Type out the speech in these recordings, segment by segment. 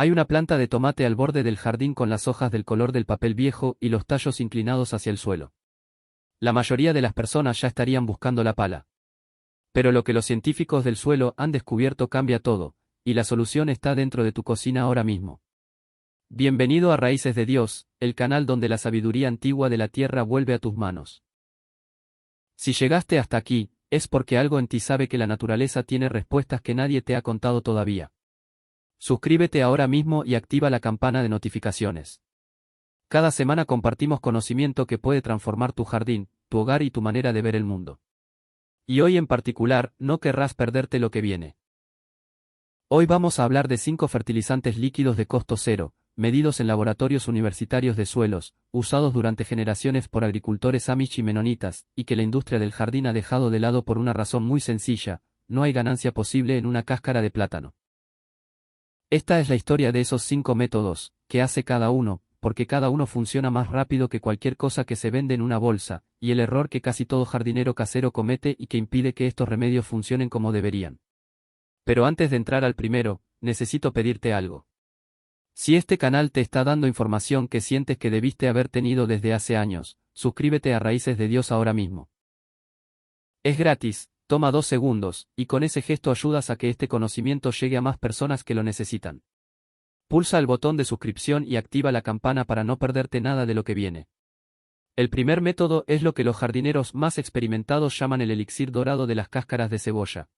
Hay una planta de tomate al borde del jardín con las hojas del color del papel viejo y los tallos inclinados hacia el suelo. La mayoría de las personas ya estarían buscando la pala. Pero lo que los científicos del suelo han descubierto cambia todo, y la solución está dentro de tu cocina ahora mismo. Bienvenido a Raíces de Dios, el canal donde la sabiduría antigua de la tierra vuelve a tus manos. Si llegaste hasta aquí, es porque algo en ti sabe que la naturaleza tiene respuestas que nadie te ha contado todavía. Suscríbete ahora mismo y activa la campana de notificaciones. Cada semana compartimos conocimiento que puede transformar tu jardín, tu hogar y tu manera de ver el mundo. Y hoy en particular, no querrás perderte lo que viene. Hoy vamos a hablar de 5 fertilizantes líquidos de costo cero, medidos en laboratorios universitarios de suelos, usados durante generaciones por agricultores amish y menonitas, y que la industria del jardín ha dejado de lado por una razón muy sencilla: no hay ganancia posible en una cáscara de plátano. Esta es la historia de esos 5 métodos, que hace cada uno, porque cada uno funciona más rápido que cualquier cosa que se vende en una bolsa, y el error que casi todo jardinero casero comete y que impide que estos remedios funcionen como deberían. Pero antes de entrar al primero, necesito pedirte algo. Si este canal te está dando información que sientes que debiste haber tenido desde hace años, suscríbete a Raíces de Dios ahora mismo. Es gratis, toma 2 segundos, y con ese gesto ayudas a que este conocimiento llegue a más personas que lo necesitan. Pulsa el botón de suscripción y activa la campana para no perderte nada de lo que viene. El primer método es lo que los jardineros más experimentados llaman el elixir dorado de las cáscaras de cebolla.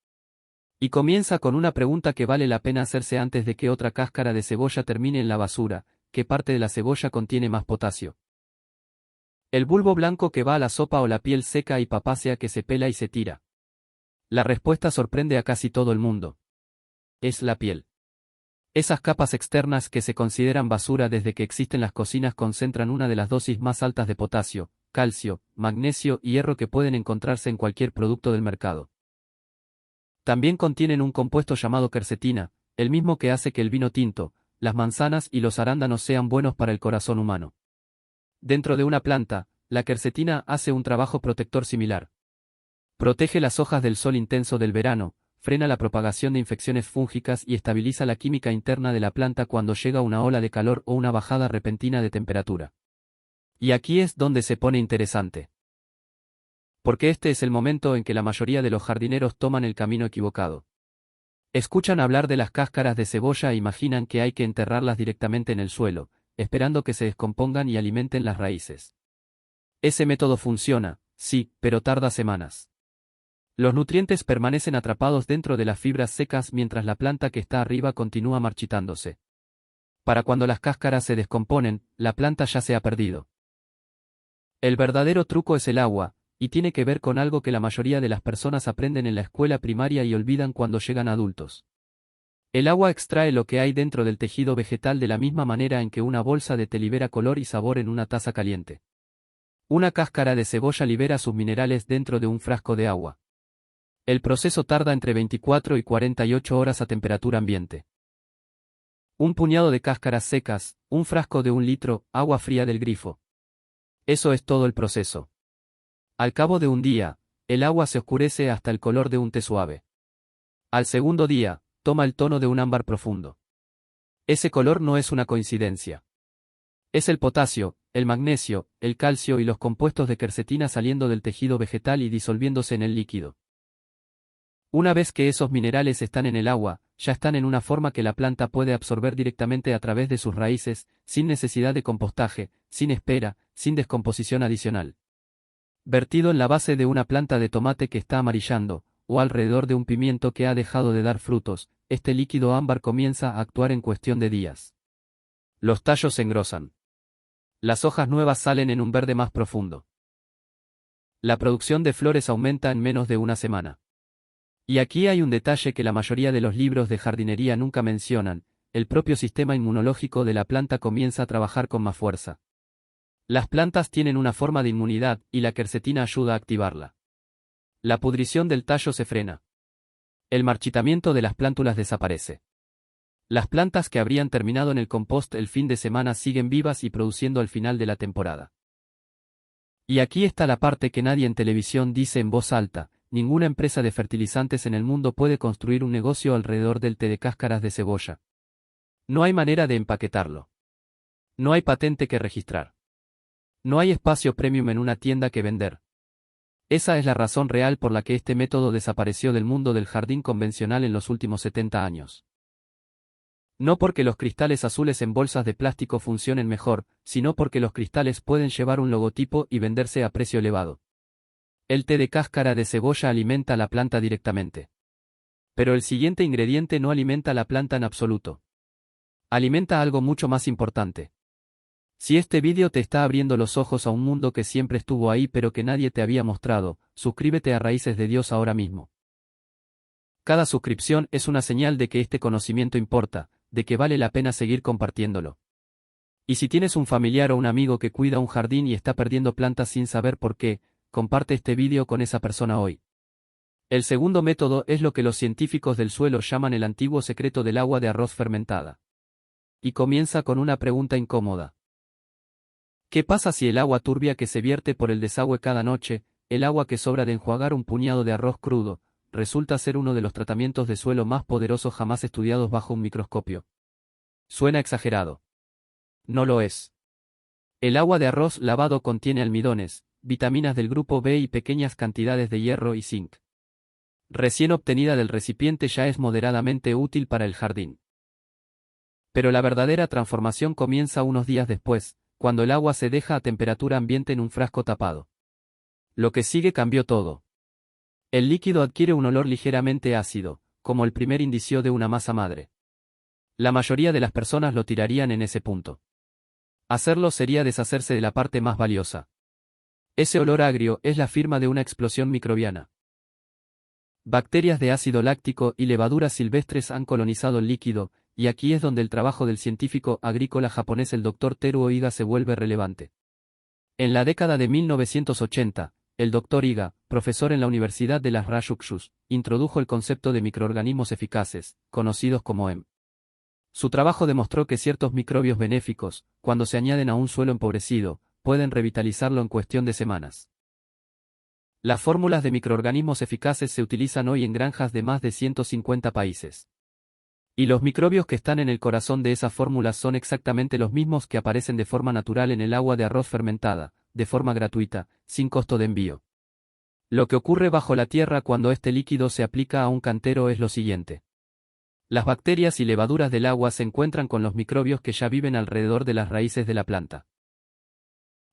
Y comienza con una pregunta que vale la pena hacerse antes de que otra cáscara de cebolla termine en la basura: ¿qué parte de la cebolla contiene más potasio? ¿El bulbo blanco que va a la sopa o la piel seca y papácea que se pela y se tira? La respuesta sorprende a casi todo el mundo. Es la piel. Esas capas externas que se consideran basura desde que existen las cocinas concentran una de las dosis más altas de potasio, calcio, magnesio y hierro que pueden encontrarse en cualquier producto del mercado. También contienen un compuesto llamado quercetina, el mismo que hace que el vino tinto, las manzanas y los arándanos sean buenos para el corazón humano. Dentro de una planta, la quercetina hace un trabajo protector similar. Protege las hojas del sol intenso del verano, frena la propagación de infecciones fúngicas y estabiliza la química interna de la planta cuando llega una ola de calor o una bajada repentina de temperatura. Y aquí es donde se pone interesante. Porque este es el momento en que la mayoría de los jardineros toman el camino equivocado. Escuchan hablar de las cáscaras de cebolla e imaginan que hay que enterrarlas directamente en el suelo, esperando que se descompongan y alimenten las raíces. Ese método funciona, sí, pero tarda semanas. Los nutrientes permanecen atrapados dentro de las fibras secas mientras la planta que está arriba continúa marchitándose. Para cuando las cáscaras se descomponen, la planta ya se ha perdido. El verdadero truco es el agua, y tiene que ver con algo que la mayoría de las personas aprenden en la escuela primaria y olvidan cuando llegan adultos. El agua extrae lo que hay dentro del tejido vegetal de la misma manera en que una bolsa de té libera color y sabor en una taza caliente. Una cáscara de cebolla libera sus minerales dentro de un frasco de agua. El proceso tarda entre 24 y 48 horas a temperatura ambiente. Un puñado de cáscaras secas, un frasco de 1 litro, agua fría del grifo. Eso es todo el proceso. Al cabo de un día, el agua se oscurece hasta el color de un té suave. Al segundo día, toma el tono de un ámbar profundo. Ese color no es una coincidencia. Es el potasio, el magnesio, el calcio y los compuestos de quercetina saliendo del tejido vegetal y disolviéndose en el líquido. Una vez que esos minerales están en el agua, ya están en una forma que la planta puede absorber directamente a través de sus raíces, sin necesidad de compostaje, sin espera, sin descomposición adicional. Vertido en la base de una planta de tomate que está amarillando, o alrededor de un pimiento que ha dejado de dar frutos, este líquido ámbar comienza a actuar en cuestión de días. Los tallos se engrosan. Las hojas nuevas salen en un verde más profundo. La producción de flores aumenta en menos de una semana. Y aquí hay un detalle que la mayoría de los libros de jardinería nunca mencionan: el propio sistema inmunológico de la planta comienza a trabajar con más fuerza. Las plantas tienen una forma de inmunidad, y la quercetina ayuda a activarla. La pudrición del tallo se frena. El marchitamiento de las plántulas desaparece. Las plantas que habrían terminado en el compost el fin de semana siguen vivas y produciendo al final de la temporada. Y aquí está la parte que nadie en televisión dice en voz alta: ninguna empresa de fertilizantes en el mundo puede construir un negocio alrededor del té de cáscaras de cebolla. No hay manera de empaquetarlo. No hay patente que registrar. No hay espacio premium en una tienda que vender. Esa es la razón real por la que este método desapareció del mundo del jardín convencional en los últimos 70 años. No porque los cristales azules en bolsas de plástico funcionen mejor, sino porque los cristales pueden llevar un logotipo y venderse a precio elevado. El té de cáscara de cebolla alimenta la planta directamente. Pero el siguiente ingrediente no alimenta la planta en absoluto. Alimenta algo mucho más importante. Si este vídeo te está abriendo los ojos a un mundo que siempre estuvo ahí pero que nadie te había mostrado, suscríbete a Raíces de Dios ahora mismo. Cada suscripción es una señal de que este conocimiento importa, de que vale la pena seguir compartiéndolo. Y si tienes un familiar o un amigo que cuida un jardín y está perdiendo plantas sin saber por qué, comparte este vídeo con esa persona hoy. El segundo método es lo que los científicos del suelo llaman el antiguo secreto del agua de arroz fermentada. Y comienza con una pregunta incómoda. ¿Qué pasa si el agua turbia que se vierte por el desagüe cada noche, el agua que sobra de enjuagar un puñado de arroz crudo, resulta ser uno de los tratamientos de suelo más poderosos jamás estudiados bajo un microscopio? Suena exagerado. No lo es. El agua de arroz lavado contiene almidones, vitaminas del grupo B y pequeñas cantidades de hierro y zinc. Recién obtenida del recipiente ya es moderadamente útil para el jardín. Pero la verdadera transformación comienza unos días después, cuando el agua se deja a temperatura ambiente en un frasco tapado. Lo que sigue cambió todo. El líquido adquiere un olor ligeramente ácido, como el primer indicio de una masa madre. La mayoría de las personas lo tirarían en ese punto. Hacerlo sería deshacerse de la parte más valiosa. Ese olor agrio es la firma de una explosión microbiana. Bacterias de ácido láctico y levaduras silvestres han colonizado el líquido, y aquí es donde el trabajo del científico agrícola japonés el Dr. Teruo Iga se vuelve relevante. En la década de 1980, el Dr. Iga, profesor en la Universidad de las Ryukyus, introdujo el concepto de microorganismos eficaces, conocidos como EM. Su trabajo demostró que ciertos microbios benéficos, cuando se añaden a un suelo empobrecido, pueden revitalizarlo en cuestión de semanas. Las fórmulas de microorganismos eficaces se utilizan hoy en granjas de más de 150 países. Y los microbios que están en el corazón de esas fórmulas son exactamente los mismos que aparecen de forma natural en el agua de arroz fermentada, de forma gratuita, sin costo de envío. Lo que ocurre bajo la tierra cuando este líquido se aplica a un cantero es lo siguiente. Las bacterias y levaduras del agua se encuentran con los microbios que ya viven alrededor de las raíces de la planta.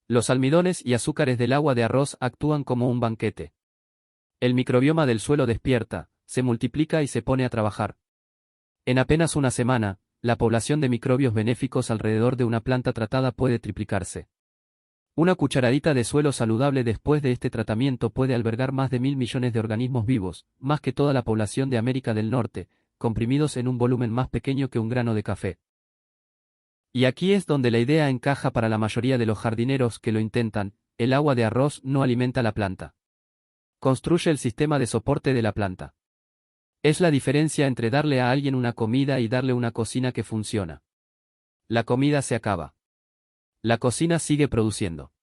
Los almidones y azúcares del agua de arroz actúan como un banquete. El microbioma del suelo despierta, se multiplica y se pone a trabajar. En apenas una semana, la población de microbios benéficos alrededor de una planta tratada puede triplicarse. Una cucharadita de suelo saludable después de este tratamiento puede albergar más de 1.000 millones de organismos vivos, más que toda la población de América del Norte, comprimidos en un volumen más pequeño que un grano de café. Y aquí es donde la idea encaja para la mayoría de los jardineros que lo intentan: el agua de arroz no alimenta la planta. Construye el sistema de soporte de la planta. Es la diferencia entre darle a alguien una comida y darle una cocina que funciona. La comida se acaba. La cocina sigue produciendo.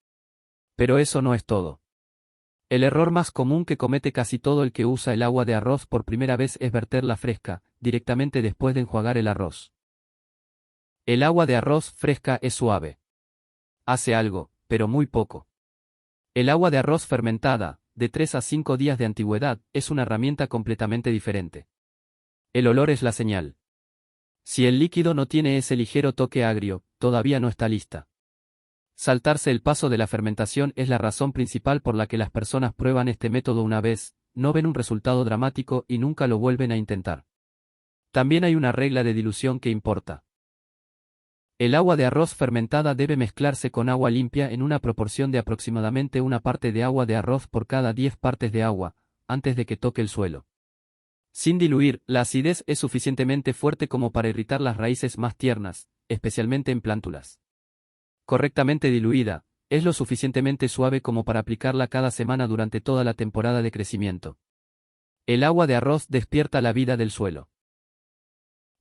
Pero eso no es todo. El error más común que comete casi todo el que usa el agua de arroz por primera vez es verterla fresca, directamente después de enjuagar el arroz. El agua de arroz fresca es suave. Hace algo, pero muy poco. El agua de arroz fermentada, de 3 a 5 días de antigüedad, es una herramienta completamente diferente. El olor es la señal. Si el líquido no tiene ese ligero toque agrio, todavía no está lista. Saltarse el paso de la fermentación es la razón principal por la que las personas prueban este método una vez, no ven un resultado dramático y nunca lo vuelven a intentar. También hay una regla de dilución que importa. El agua de arroz fermentada debe mezclarse con agua limpia en una proporción de aproximadamente una parte de agua de arroz por cada 10 partes de agua, antes de que toque el suelo. Sin diluir, la acidez es suficientemente fuerte como para irritar las raíces más tiernas, especialmente en plántulas. Correctamente diluida, es lo suficientemente suave como para aplicarla cada semana durante toda la temporada de crecimiento. El agua de arroz despierta la vida del suelo.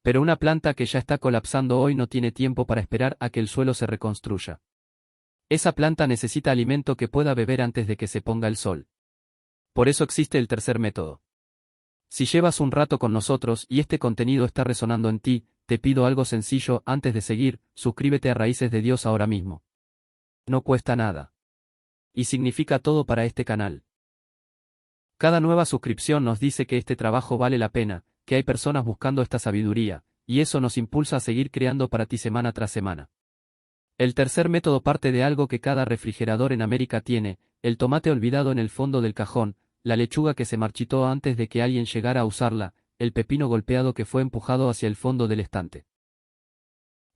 Pero una planta que ya está colapsando hoy no tiene tiempo para esperar a que el suelo se reconstruya. Esa planta necesita alimento que pueda beber antes de que se ponga el sol. Por eso existe el tercer método. Si llevas un rato con nosotros y este contenido está resonando en ti, te pido algo sencillo antes de seguir, suscríbete a Raíces de Dios ahora mismo. No cuesta nada. Y significa todo para este canal. Cada nueva suscripción nos dice que este trabajo vale la pena, que hay personas buscando esta sabiduría, y eso nos impulsa a seguir creando para ti semana tras semana. El tercer método parte de algo que cada refrigerador en América tiene: el tomate olvidado en el fondo del cajón, la lechuga que se marchitó antes de que alguien llegara a usarla, el pepino golpeado que fue empujado hacia el fondo del estante.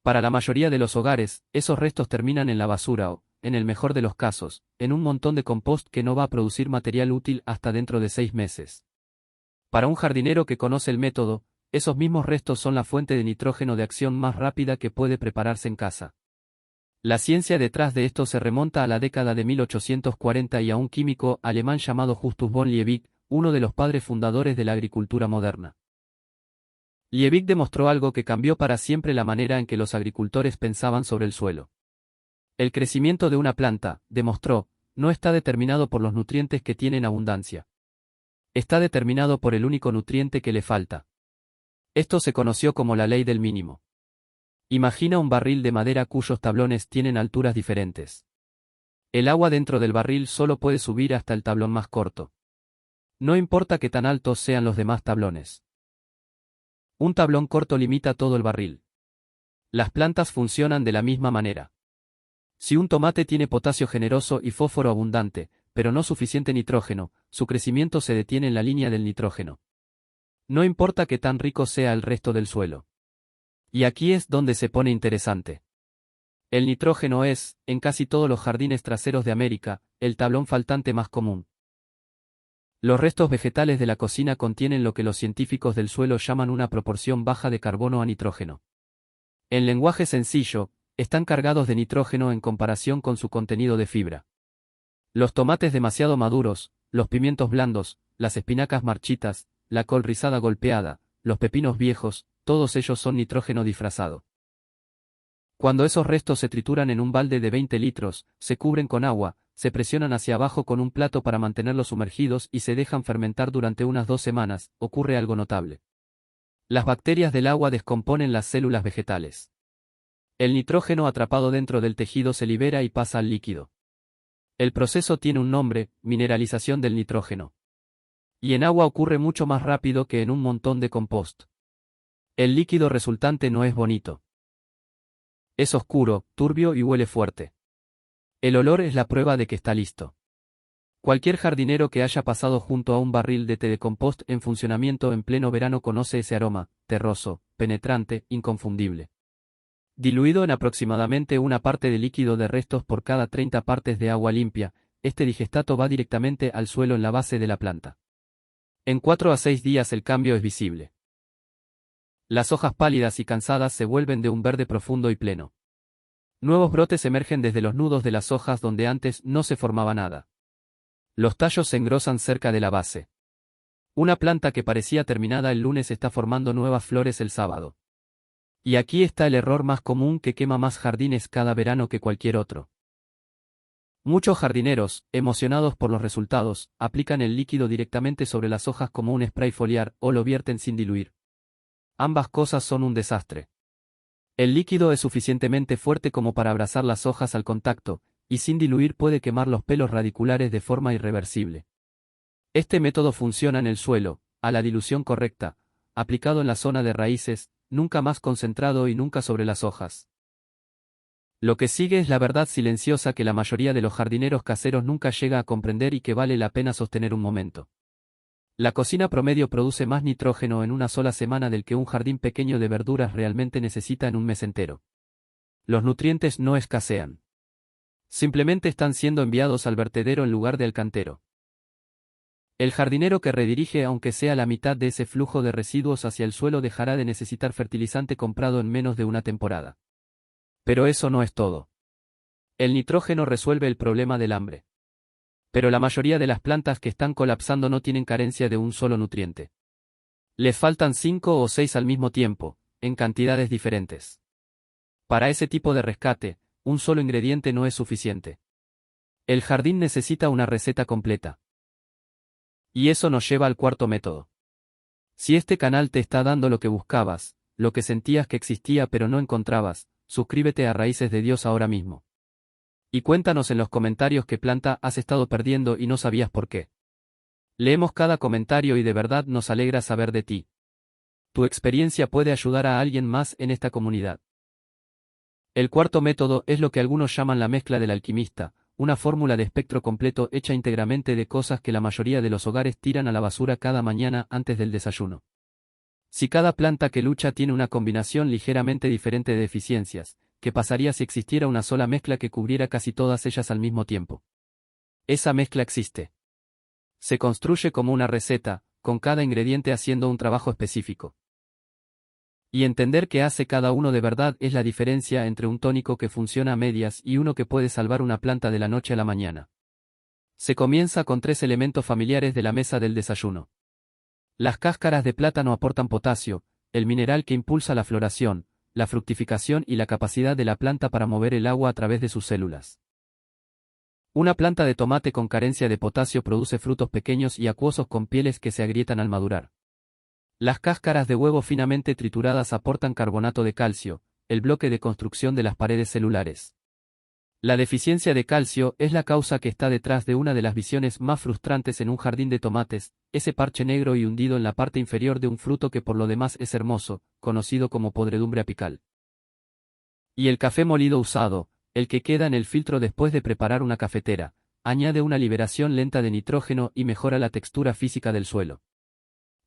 Para la mayoría de los hogares, esos restos terminan en la basura o, en el mejor de los casos, en un montón de compost que no va a producir material útil hasta dentro de 6 meses. Para un jardinero que conoce el método, esos mismos restos son la fuente de nitrógeno de acción más rápida que puede prepararse en casa. La ciencia detrás de esto se remonta a la década de 1840 y a un químico alemán llamado Justus von Liebig, uno de los padres fundadores de la agricultura moderna. Liebig demostró algo que cambió para siempre la manera en que los agricultores pensaban sobre el suelo. El crecimiento de una planta, demostró, no está determinado por los nutrientes que tiene en abundancia. Está determinado por el único nutriente que le falta. Esto se conoció como la ley del mínimo. Imagina un barril de madera cuyos tablones tienen alturas diferentes. El agua dentro del barril solo puede subir hasta el tablón más corto. No importa qué tan altos sean los demás tablones. Un tablón corto limita todo el barril. Las plantas funcionan de la misma manera. Si un tomate tiene potasio generoso y fósforo abundante, pero no suficiente nitrógeno, su crecimiento se detiene en la línea del nitrógeno. No importa qué tan rico sea el resto del suelo. Y aquí es donde se pone interesante. El nitrógeno es, en casi todos los jardines traseros de América, el tablón faltante más común. Los restos vegetales de la cocina contienen lo que los científicos del suelo llaman una proporción baja de carbono a nitrógeno. En lenguaje sencillo, están cargados de nitrógeno en comparación con su contenido de fibra. Los tomates demasiado maduros, los pimientos blandos, las espinacas marchitas, la col rizada golpeada, los pepinos viejos, todos ellos son nitrógeno disfrazado. Cuando esos restos se trituran en un balde de 20 litros, se cubren con agua, se presionan hacia abajo con un plato para mantenerlos sumergidos y se dejan fermentar durante unas 2 semanas, ocurre algo notable. Las bacterias del agua descomponen las células vegetales. El nitrógeno atrapado dentro del tejido se libera y pasa al líquido. El proceso tiene un nombre: mineralización del nitrógeno. Y en agua ocurre mucho más rápido que en un montón de compost. El líquido resultante no es bonito. Es oscuro, turbio y huele fuerte. El olor es la prueba de que está listo. Cualquier jardinero que haya pasado junto a un barril de té de compost en funcionamiento en pleno verano conoce ese aroma, terroso, penetrante, inconfundible. Diluido en aproximadamente una parte de líquido de restos por cada 30 partes de agua limpia, este digestato va directamente al suelo en la base de la planta. En 4 a 6 días el cambio es visible. Las hojas pálidas y cansadas se vuelven de un verde profundo y pleno. Nuevos brotes emergen desde los nudos de las hojas donde antes no se formaba nada. Los tallos se engrosan cerca de la base. Una planta que parecía terminada el lunes está formando nuevas flores el sábado. Y aquí está el error más común que quema más jardines cada verano que cualquier otro. Muchos jardineros, emocionados por los resultados, aplican el líquido directamente sobre las hojas como un spray foliar o lo vierten sin diluir. Ambas cosas son un desastre. El líquido es suficientemente fuerte como para abrazar las hojas al contacto, y sin diluir puede quemar los pelos radiculares de forma irreversible. Este método funciona en el suelo, a la dilución correcta, aplicado en la zona de raíces, nunca más concentrado y nunca sobre las hojas. Lo que sigue es la verdad silenciosa que la mayoría de los jardineros caseros nunca llega a comprender y que vale la pena sostener un momento. La cocina promedio produce más nitrógeno en una sola semana del que un jardín pequeño de verduras realmente necesita en un mes entero. Los nutrientes no escasean. Simplemente están siendo enviados al vertedero en lugar del cantero. El jardinero que redirige aunque sea la mitad de ese flujo de residuos hacia el suelo dejará de necesitar fertilizante comprado en menos de una temporada. Pero eso no es todo. El nitrógeno resuelve el problema del hambre. Pero la mayoría de las plantas que están colapsando no tienen carencia de un solo nutriente. Les faltan 5 o 6 al mismo tiempo, en cantidades diferentes. Para ese tipo de rescate, un solo ingrediente no es suficiente. El jardín necesita una receta completa. Y eso nos lleva al cuarto método. Si este canal te está dando lo que buscabas, lo que sentías que existía pero no encontrabas. Suscríbete a Raíces de Dios ahora mismo. Y cuéntanos en los comentarios qué planta has estado perdiendo y no sabías por qué. Leemos cada comentario y de verdad nos alegra saber de ti. Tu experiencia puede ayudar a alguien más en esta comunidad. El cuarto método es lo que algunos llaman la mezcla del alquimista, una fórmula de espectro completo hecha íntegramente de cosas que la mayoría de los hogares tiran a la basura cada mañana antes del desayuno. Si cada planta que lucha tiene una combinación ligeramente diferente de deficiencias, ¿qué pasaría si existiera una sola mezcla que cubriera casi todas ellas al mismo tiempo? Esa mezcla existe. Se construye como una receta, con cada ingrediente haciendo un trabajo específico. Y entender qué hace cada uno de verdad es la diferencia entre un tónico que funciona a medias y uno que puede salvar una planta de la noche a la mañana. Se comienza con 3 elementos familiares de la mesa del desayuno. Las cáscaras de plátano aportan potasio, el mineral que impulsa la floración, la fructificación y la capacidad de la planta para mover el agua a través de sus células. Una planta de tomate con carencia de potasio produce frutos pequeños y acuosos con pieles que se agrietan al madurar. Las cáscaras de huevo finamente trituradas aportan carbonato de calcio, el bloque de construcción de las paredes celulares. La deficiencia de calcio es la causa que está detrás de una de las visiones más frustrantes en un jardín de tomates, ese parche negro y hundido en la parte inferior de un fruto que por lo demás es hermoso, conocido como podredumbre apical. Y el café molido usado, el que queda en el filtro después de preparar una cafetera, añade una liberación lenta de nitrógeno y mejora la textura física del suelo.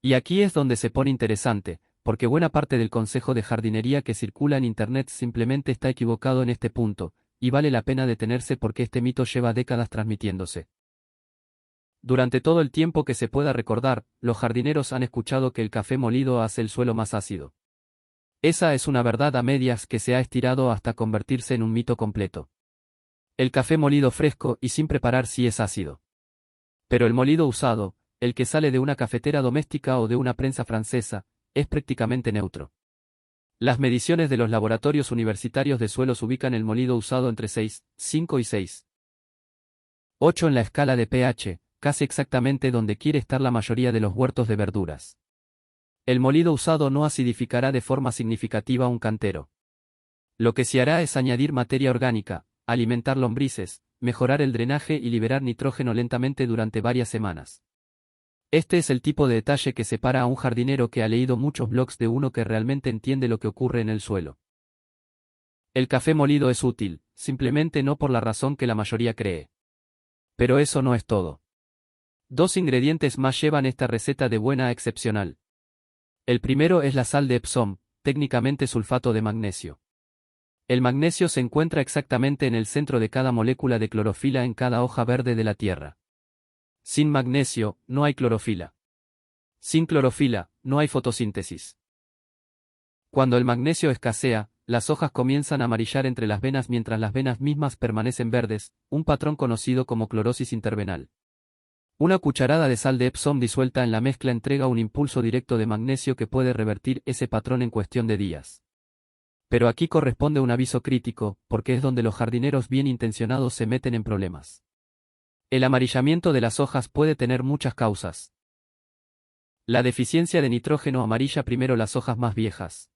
Y aquí es donde se pone interesante, porque buena parte del consejo de jardinería que circula en Internet simplemente está equivocado en este punto, y vale la pena detenerse porque este mito lleva décadas transmitiéndose. Durante todo el tiempo que se pueda recordar, los jardineros han escuchado que el café molido hace el suelo más ácido. Esa es una verdad a medias que se ha estirado hasta convertirse en un mito completo. El café molido fresco y sin preparar sí es ácido. Pero el molido usado, el que sale de una cafetera doméstica o de una prensa francesa, es prácticamente neutro. Las mediciones de los laboratorios universitarios de suelos ubican el molido usado entre 6, 5 y 6. 8 en la escala de pH, casi exactamente donde quiere estar la mayoría de los huertos de verduras. El molido usado no acidificará de forma significativa un cantero. Lo que sí hará es añadir materia orgánica, alimentar lombrices, mejorar el drenaje y liberar nitrógeno lentamente durante varias semanas. Este es el tipo de detalle que separa a un jardinero que ha leído muchos blogs de uno que realmente entiende lo que ocurre en el suelo. El café molido es útil, simplemente no por la razón que la mayoría cree. Pero eso no es todo. 2 ingredientes más llevan esta receta de buena a excepcional. El primero es la sal de Epsom, técnicamente sulfato de magnesio. El magnesio se encuentra exactamente en el centro de cada molécula de clorofila en cada hoja verde de la tierra. Sin magnesio, no hay clorofila. Sin clorofila, no hay fotosíntesis. Cuando el magnesio escasea, las hojas comienzan a amarillar entre las venas mientras las venas mismas permanecen verdes, un patrón conocido como clorosis intervenal. Una cucharada de sal de Epsom disuelta en la mezcla entrega un impulso directo de magnesio que puede revertir ese patrón en cuestión de días. Pero aquí corresponde un aviso crítico, porque es donde los jardineros bien intencionados se meten en problemas. El amarillamiento de las hojas puede tener muchas causas. La deficiencia de nitrógeno amarilla primero las hojas más viejas.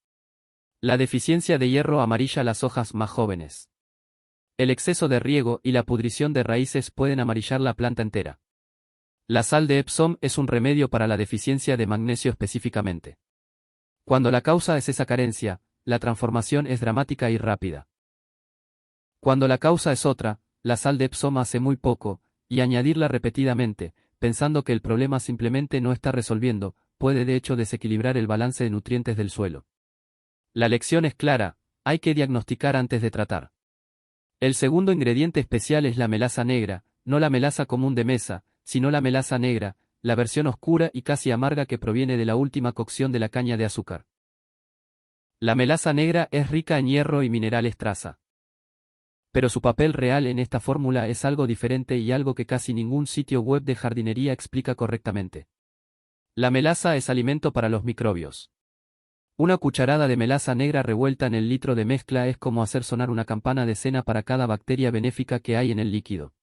La deficiencia de hierro amarilla las hojas más jóvenes. El exceso de riego y la pudrición de raíces pueden amarillar la planta entera. La sal de Epsom es un remedio para la deficiencia de magnesio específicamente. Cuando la causa es esa carencia, la transformación es dramática y rápida. Cuando la causa es otra, la sal de Epsom hace muy poco, y añadirla repetidamente, pensando que el problema simplemente no está resolviendo, puede de hecho desequilibrar el balance de nutrientes del suelo. La lección es clara, hay que diagnosticar antes de tratar. El segundo ingrediente especial es la melaza negra, no la melaza común de mesa, sino la melaza negra, la versión oscura y casi amarga que proviene de la última cocción de la caña de azúcar. La melaza negra es rica en hierro y minerales traza. Pero su papel real en esta fórmula es algo diferente y algo que casi ningún sitio web de jardinería explica correctamente. La melaza es alimento para los microbios. Una cucharada de melaza negra revuelta en el litro de mezcla es como hacer sonar una campana de cena para cada bacteria benéfica que hay en el líquido.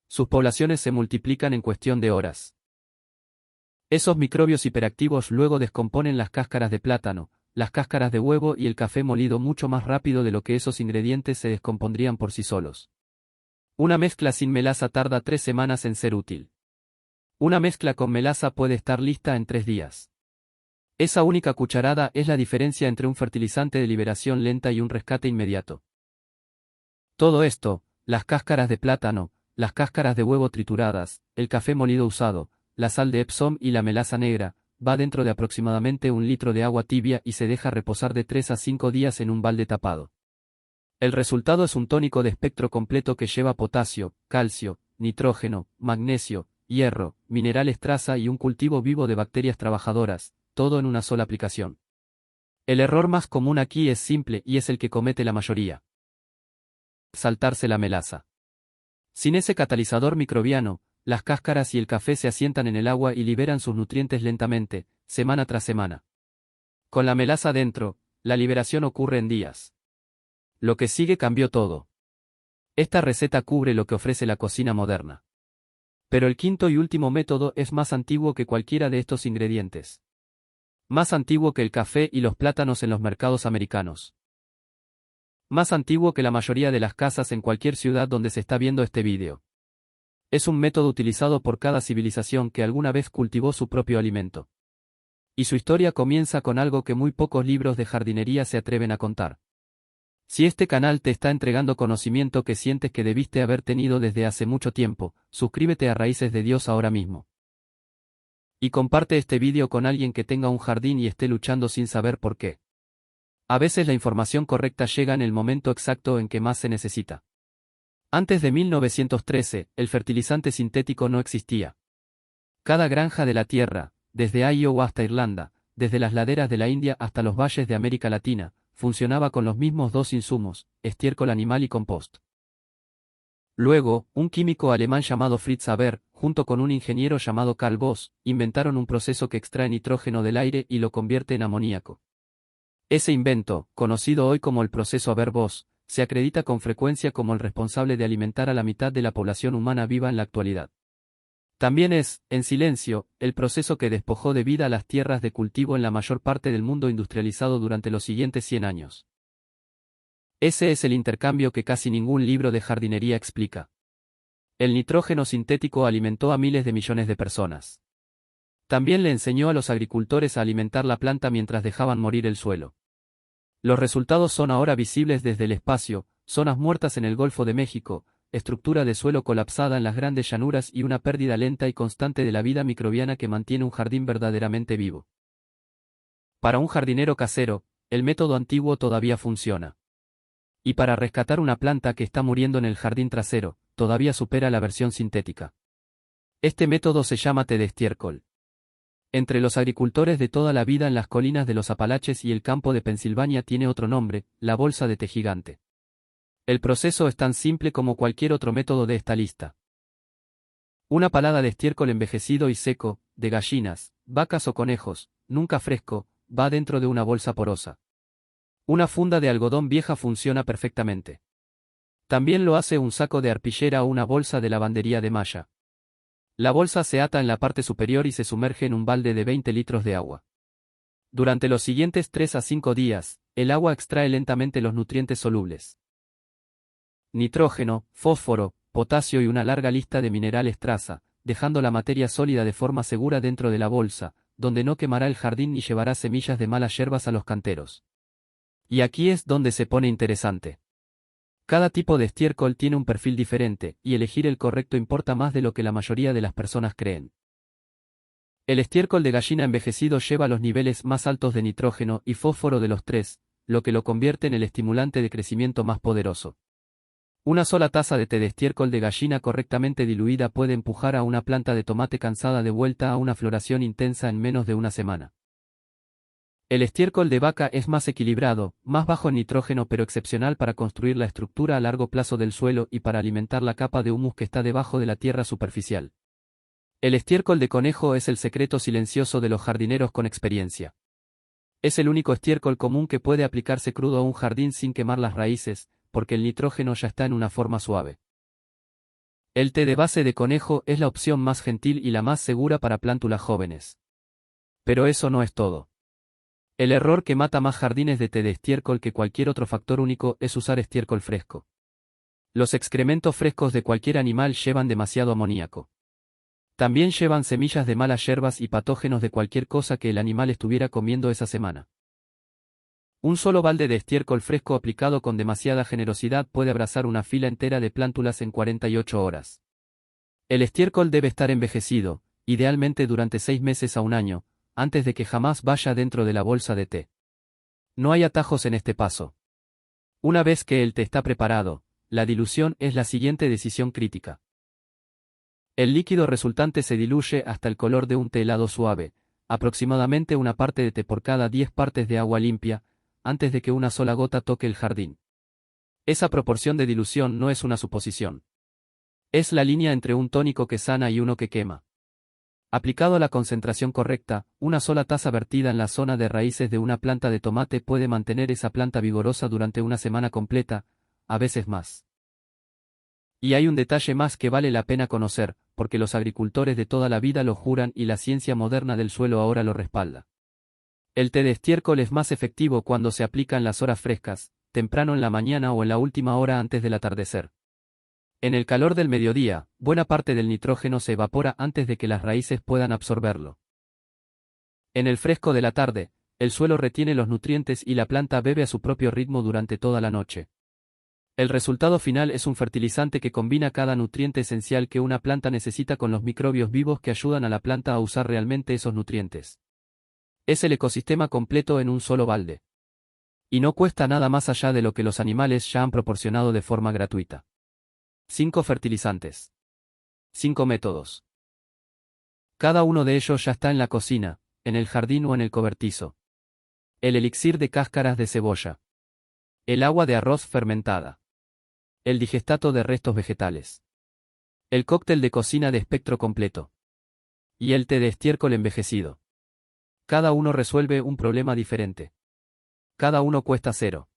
Sus poblaciones se multiplican en cuestión de horas. Esos microbios hiperactivos luego descomponen las cáscaras de plátano, las cáscaras de huevo y el café molido mucho más rápido de lo que esos ingredientes se descompondrían por sí solos. Una mezcla sin melaza tarda 3 semanas en ser útil. Una mezcla con melaza puede estar lista en 3 días. Esa única cucharada es la diferencia entre un fertilizante de liberación lenta y un rescate inmediato. Todo esto, las cáscaras de plátano, las cáscaras de huevo trituradas, el café molido usado, la sal de Epsom y la melaza negra, va dentro de aproximadamente 1 litro de agua tibia y se deja reposar de 3 a 5 días en un balde tapado. El resultado es un tónico de espectro completo que lleva potasio, calcio, nitrógeno, magnesio, hierro, minerales traza y un cultivo vivo de bacterias trabajadoras, todo en una sola aplicación. El error más común aquí es simple y es el que comete la mayoría: saltarse la melaza. Sin ese catalizador microbiano, las cáscaras y el café se asientan en el agua y liberan sus nutrientes lentamente, semana tras semana. Con la melaza dentro, la liberación ocurre en días. Lo que sigue cambió todo. Esta receta cubre lo que ofrece la cocina moderna. Pero el quinto y último método es más antiguo que cualquiera de estos ingredientes. Más antiguo que el café y los plátanos en los mercados americanos. Más antiguo que la mayoría de las casas en cualquier ciudad donde se está viendo este vídeo. Es un método utilizado por cada civilización que alguna vez cultivó su propio alimento. Y su historia comienza con algo que muy pocos libros de jardinería se atreven a contar. Si este canal te está entregando conocimiento que sientes que debiste haber tenido desde hace mucho tiempo, suscríbete a Raíces de Dios ahora mismo. Y comparte este vídeo con alguien que tenga un jardín y esté luchando sin saber por qué. A veces la información correcta llega en el momento exacto en que más se necesita. Antes de 1913, el fertilizante sintético no existía. Cada granja de la tierra, desde Iowa hasta Irlanda, desde las laderas de la India hasta los valles de América Latina, funcionaba con los mismos dos insumos, estiércol animal y compost. Luego, un químico alemán llamado Fritz Haber, junto con un ingeniero llamado Carl Voss, inventaron un proceso que extrae nitrógeno del aire y lo convierte en amoníaco. Ese invento, conocido hoy como el proceso Haber-Voss, se acredita con frecuencia como el responsable de alimentar a la mitad de la población humana viva en la actualidad. También es, en silencio, el proceso que despojó de vida a las tierras de cultivo en la mayor parte del mundo industrializado durante los siguientes 100 años. Ese es el intercambio que casi ningún libro de jardinería explica. El nitrógeno sintético alimentó a miles de millones de personas. También le enseñó a los agricultores a alimentar la planta mientras dejaban morir el suelo. Los resultados son ahora visibles desde el espacio: zonas muertas en el Golfo de México, estructura de suelo colapsada en las grandes llanuras y una pérdida lenta y constante de la vida microbiana que mantiene un jardín verdaderamente vivo. Para un jardinero casero, el método antiguo todavía funciona. Y para rescatar una planta que está muriendo en el jardín trasero, todavía supera la versión sintética. Este método se llama té de estiércol. Entre los agricultores de toda la vida en las colinas de los Apalaches y el campo de Pensilvania tiene otro nombre: la bolsa de té gigante. El proceso es tan simple como cualquier otro método de esta lista. Una palada de estiércol envejecido y seco, de gallinas, vacas o conejos, nunca fresco, va dentro de una bolsa porosa. Una funda de algodón vieja funciona perfectamente. También lo hace un saco de arpillera o una bolsa de lavandería de malla. La bolsa se ata en la parte superior y se sumerge en un balde de 20 litros de agua. Durante los siguientes 3 a 5 días, el agua extrae lentamente los nutrientes solubles: nitrógeno, fósforo, potasio y una larga lista de minerales traza, dejando la materia sólida de forma segura dentro de la bolsa, donde no quemará el jardín ni llevará semillas de malas hierbas a los canteros. Y aquí es donde se pone interesante. Cada tipo de estiércol tiene un perfil diferente, y elegir el correcto importa más de lo que la mayoría de las personas creen. El estiércol de gallina envejecido lleva los niveles más altos de nitrógeno y fósforo de los tres, lo que lo convierte en el estimulante de crecimiento más poderoso. Una sola taza de té de estiércol de gallina correctamente diluida puede empujar a una planta de tomate cansada de vuelta a una floración intensa en menos de una semana. El estiércol de vaca es más equilibrado, más bajo en nitrógeno pero excepcional para construir la estructura a largo plazo del suelo y para alimentar la capa de humus que está debajo de la tierra superficial. El estiércol de conejo es el secreto silencioso de los jardineros con experiencia. Es el único estiércol común que puede aplicarse crudo a un jardín sin quemar las raíces, porque el nitrógeno ya está en una forma suave. El té de base de conejo es la opción más gentil y la más segura para plántulas jóvenes. Pero eso no es todo. El error que mata más jardines de té de estiércol que cualquier otro factor único es usar estiércol fresco. Los excrementos frescos de cualquier animal llevan demasiado amoníaco. También llevan semillas de malas hierbas y patógenos de cualquier cosa que el animal estuviera comiendo esa semana. Un solo balde de estiércol fresco aplicado con demasiada generosidad puede abrazar una fila entera de plántulas en 48 horas. El estiércol debe estar envejecido, idealmente durante 6 meses a un año, antes de que jamás vaya dentro de la bolsa de té. No hay atajos en este paso. Una vez que el té está preparado, la dilución es la siguiente decisión crítica. El líquido resultante se diluye hasta el color de un té helado suave, aproximadamente una parte de té por cada 10 partes de agua limpia, antes de que una sola gota toque el jardín. Esa proporción de dilución no es una suposición. Es la línea entre un tónico que sana y uno que quema. Aplicado a la concentración correcta, una sola taza vertida en la zona de raíces de una planta de tomate puede mantener esa planta vigorosa durante una semana completa, a veces más. Y hay un detalle más que vale la pena conocer, porque los agricultores de toda la vida lo juran y la ciencia moderna del suelo ahora lo respalda. El té de estiércol es más efectivo cuando se aplica en las horas frescas, temprano en la mañana o en la última hora antes del atardecer. En el calor del mediodía, buena parte del nitrógeno se evapora antes de que las raíces puedan absorberlo. En el fresco de la tarde, el suelo retiene los nutrientes y la planta bebe a su propio ritmo durante toda la noche. El resultado final es un fertilizante que combina cada nutriente esencial que una planta necesita con los microbios vivos que ayudan a la planta a usar realmente esos nutrientes. Es el ecosistema completo en un solo balde. Y no cuesta nada más allá de lo que los animales ya han proporcionado de forma gratuita. 5 fertilizantes. 5 métodos. Cada uno de ellos ya está en la cocina, en el jardín o en el cobertizo. El elixir de cáscaras de cebolla. El agua de arroz fermentada. El digestato de restos vegetales. El cóctel de cocina de espectro completo. Y el té de estiércol envejecido. Cada uno resuelve un problema diferente. Cada uno cuesta cero.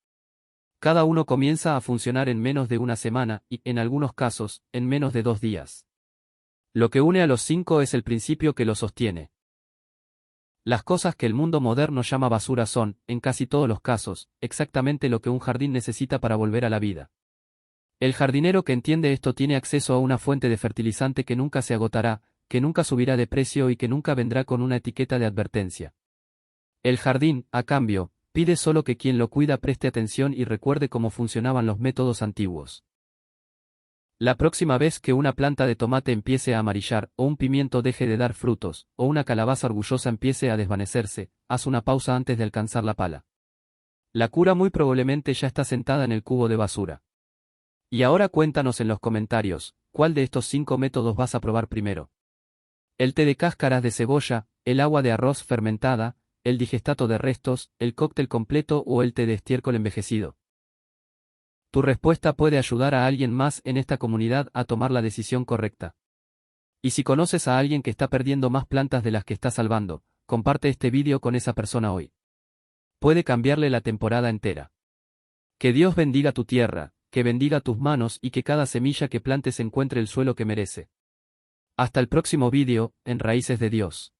Cada uno comienza a funcionar en menos de una semana y, en algunos casos, en menos de 2 días. Lo que une a los 5 es el principio que lo sostiene. Las cosas que el mundo moderno llama basura son, en casi todos los casos, exactamente lo que un jardín necesita para volver a la vida. El jardinero que entiende esto tiene acceso a una fuente de fertilizante que nunca se agotará, que nunca subirá de precio y que nunca vendrá con una etiqueta de advertencia. El jardín, a cambio, pide solo que quien lo cuida preste atención y recuerde cómo funcionaban los métodos antiguos. La próxima vez que una planta de tomate empiece a amarillar, o un pimiento deje de dar frutos, o una calabaza orgullosa empiece a desvanecerse, haz una pausa antes de alcanzar la pala. La cura muy probablemente ya está sentada en el cubo de basura. Y ahora cuéntanos en los comentarios, ¿cuál de estos 5 métodos vas a probar primero? El té de cáscaras de cebolla, el agua de arroz fermentada, el digestato de restos, el cóctel completo o el té de estiércol envejecido. Tu respuesta puede ayudar a alguien más en esta comunidad a tomar la decisión correcta. Y si conoces a alguien que está perdiendo más plantas de las que está salvando, comparte este vídeo con esa persona hoy. Puede cambiarle la temporada entera. Que Dios bendiga tu tierra, que bendiga tus manos y que cada semilla que plantes encuentre el suelo que merece. Hasta el próximo vídeo, en Raíces de Dios.